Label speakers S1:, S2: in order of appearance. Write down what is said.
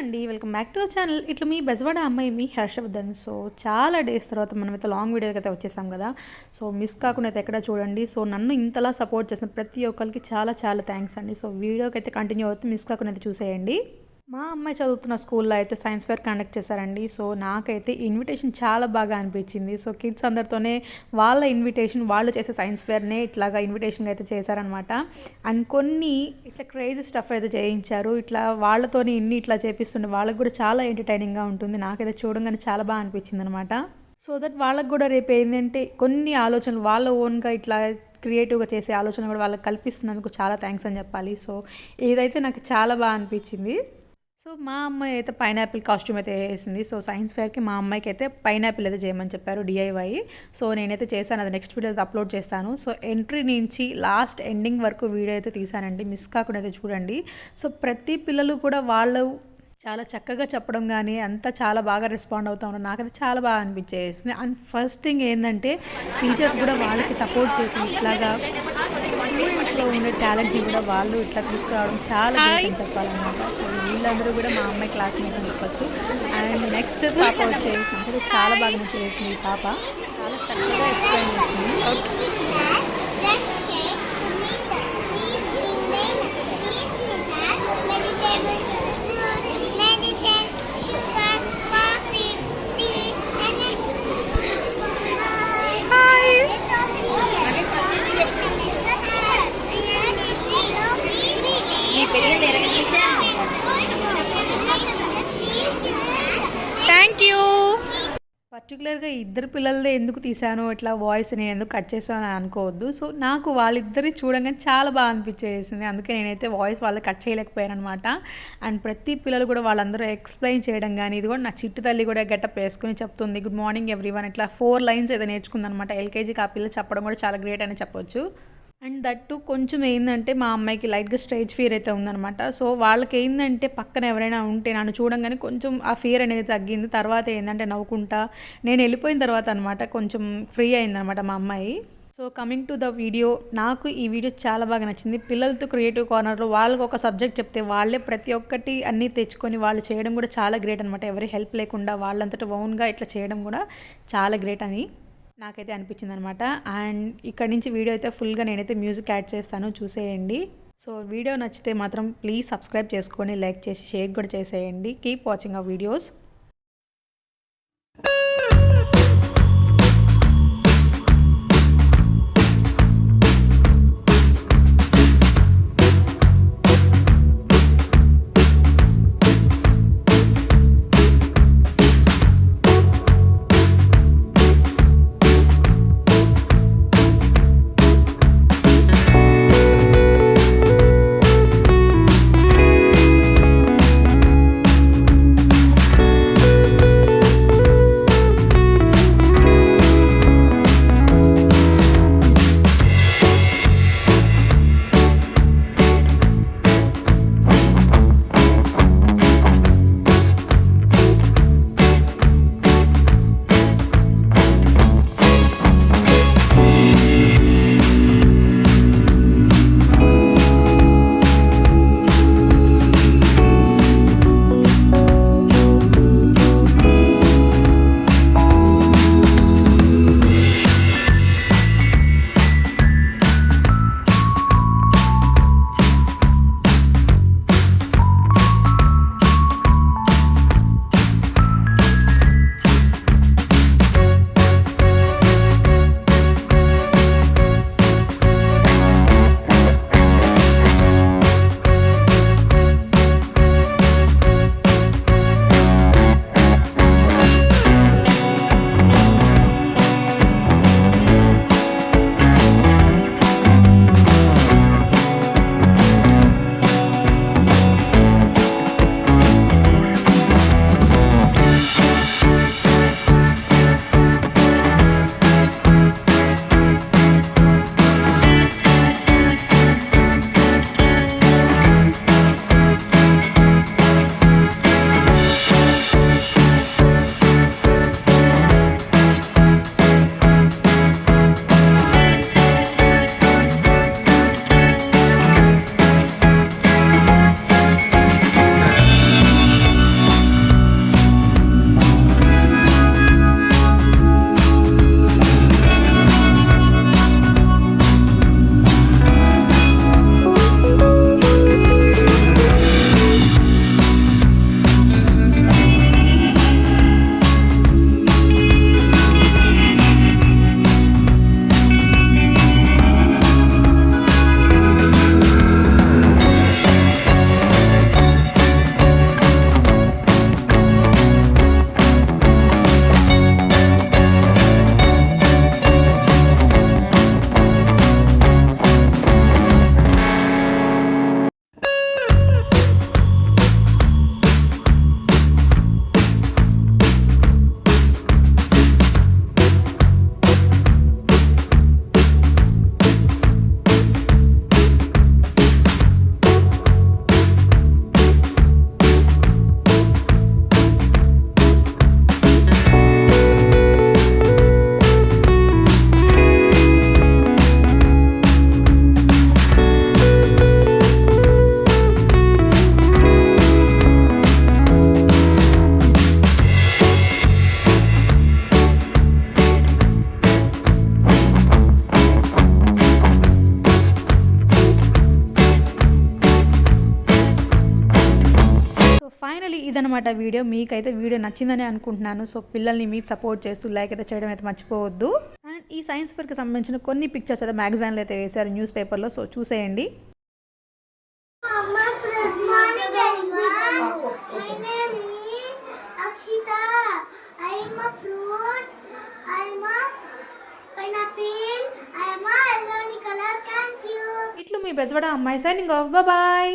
S1: అండి. Welcome back to our channel. ఇట్లా మీ బెజవాడ అమ్మాయి మీ హర్షవర్ధన్. సో చాలా డేస్ తర్వాత మనమైతే లాంగ్ వీడియోకి అయితే వచ్చేసాం కదా. సో మిస్ కాకుండా అయితే ఎక్కడ చూడండి. సో నన్ను ఇంతలా సపోర్ట్ చేసిన ప్రతి ఒక్కరికి చాలా చాలా థ్యాంక్స్ అండి. సో వీడియోకి అయితే కంటిన్యూ అవుతుంది, మిస్ కాకుండా అయితే చూసేయండి. మా అమ్మాయి చదువుతున్న స్కూల్లో అయితే సైన్స్ ఫేర్ కండక్ట్ చేశారండి. సో నాకైతే ఇన్విటేషన్ చాలా బాగా అనిపించింది. సో కిడ్స్ అందరితోనే వాళ్ళ ఇన్విటేషన్, వాళ్ళు చేసే సైన్స్ ఫేర్నే ఇట్లాగా ఇన్విటేషన్ అయితే చేశారనమాట. అండ్ కొన్ని ఇట్లా క్రేజీ స్టఫ్ అయితే చేయించారు. ఇట్లా వాళ్ళతోని ఇట్లా చేపిస్తుండే వాళ్ళకి కూడా చాలా ఎంటర్టైనింగ్గా ఉంటుంది. నాకైతే చూడంగానే చాలా బాగా అనిపించింది అనమాట. సో దట్ వాళ్ళకి కూడా రేపు ఏంటంటే కొన్ని ఆలోచనలు వాళ్ళ ఓన్గా ఇట్లా క్రియేటివ్గా చేసే ఆలోచన కూడా వాళ్ళకి కల్పిస్తున్నందుకు చాలా థ్యాంక్స్ అని చెప్పాలి. సో ఇదైతే నాకు చాలా బాగా అనిపించింది. సో మా అమ్మాయి అయితే పైనాపిల్ కాస్ట్యూమ్ అయితే వేసింది. సో సైన్స్ ఫేర్కి మా అమ్మాయికి అయితే పైనాపిల్ అయితే చేయమని చెప్పారు, డిఐవై. సో నేనైతే చేశాను, అది నెక్స్ట్ వీడియో అప్లోడ్ చేస్తాను. సో ఎంట్రీ నుంచి లాస్ట్ ఎండింగ్ వరకు వీడియో అయితే తీసానండి, మిస్ కాకుండా అయితే చూడండి. సో ప్రతి పిల్లలు కూడా వాళ్ళు చాలా చక్కగా చెప్పడం కానీ అంతా చాలా బాగా రెస్పాండ్ అవుతా ఉన్నారు. నాకైతే చాలా బాగా అనిపించేసింది. అండ్ ఫస్ట్ థింగ్ ఏంటంటే టీచర్స్ కూడా వాళ్ళకి సపోర్ట్ చేసి ఇట్లాగా స్టూడెంట్స్లో ఉండే టాలెంట్ని కూడా వాళ్ళు ఇట్లా తీసుకురావడం చాలా గ్రేట్ అని చెప్పాలన్నమాట. సో వీళ్ళందరూ కూడా మా అమ్మాయి క్లాస్మేట్స్ అని చెప్పొచ్చు. అండ్ నెక్స్ట్ పాప వచ్చేసి అంటే చాలా బాగా చేసింది. ఈ పాప చాలా చక్కగా ఎక్స్ప్లెయిన్ చేసింది. Thank you. పర్టికులర్గా ఇద్దరు పిల్లలదే ఎందుకు తీసాను ఇట్లా వాయిస్ నేను ఎందుకు కట్ చేసాను అని అనుకోవద్దు. సో నాకు వాళ్ళిద్దరి చూడంగానే చాలా బాగా అనిపించేసింది, అందుకే నేనైతే వాయిస్ వాళ్ళకి కట్ చేయలేకపోయాను అనమాట. అండ్ ప్రతి పిల్లలు కూడా వాళ్ళందరూ ఎక్స్ప్లెయిన్ చేయడం కానీ, ఇది కూడా నా చిట్టు తల్లి కూడా గెటప్ వేసుకుని చెప్తుంది గుడ్ మార్నింగ్ ఎవ్రీవన్, ఇట్లా 4 లైన్స్ ఏదో నేర్చుకుందనమాట. ఎల్కేజీకి ఆ పిల్ల చెప్పడం కూడా చాలా గ్రేట్ అని చెప్పొచ్చు. అండ్ దట్టు కొంచెం ఏంటంటే మా అమ్మాయికి లైట్గా స్టేజ్ ఫియర్ అయితే ఉందనమాట. సో వాళ్ళకి ఏంటంటే పక్కన ఎవరైనా ఉంటే నన్ను చూడంగానే కొంచెం ఆ ఫియర్ అనేది తగ్గింది. తర్వాత ఏంటంటే నవ్వుకుంటా నేను వెళ్ళిపోయిన తర్వాత అనమాట కొంచెం ఫ్రీ అయిందనమాట మా అమ్మాయి. So coming to the video, నాకు ఈ వీడియో చాలా బాగా నచ్చింది. పిల్లలతో క్రియేటివ్ కార్నర్లో వాళ్ళకి ఒక సబ్జెక్ట్ చెప్తే వాళ్ళే ప్రతి ఒక్కటి అన్నీ తెచ్చుకొని వాళ్ళు చేయడం కూడా చాలా గ్రేట్ అనమాట. ఎవరి హెల్ప్ లేకుండా వాళ్ళంతటా ఓన్గా ఇట్లా చేయడం కూడా చాలా గ్రేట్ అని నాకైతే అనిపించింది అనమాట. అండ్ ఇక్కడ నుంచి వీడియో అయితే ఫుల్గా నేనైతే మ్యూజిక్ యాడ్ చేస్తాను, చూసేయండి. సో వీడియో నచ్చితే మాత్రం ప్లీజ్ సబ్స్క్రైబ్ చేసుకొని లైక్ చేసి షేర్ కూడా చేసేయండి. కీప్ వాచింగ్ ఆ వీడియోస్. ఫైనలీ ఇదనమాట వీడియో. మీకైతే వీడియో నచ్చిందని అనుకుంటున్నాను. సో పిల్లల్ని మీకు సపోర్ట్ చేస్తూ లైక్ అయితే చేయడం అయితే మర్చిపోవద్దు. అండ్ ఈ సైన్స్ ఫేర్కి సంబంధించిన కొన్ని పిక్చర్స్ అయితే మ్యాగజైన్లో అయితే వేశారు, న్యూస్ పేపర్లో. సో చూసేయండి. ఇట్లు మీ బెజవాడ అమ్మాయి సైనింగ్ ఆఫ్. బాయ్.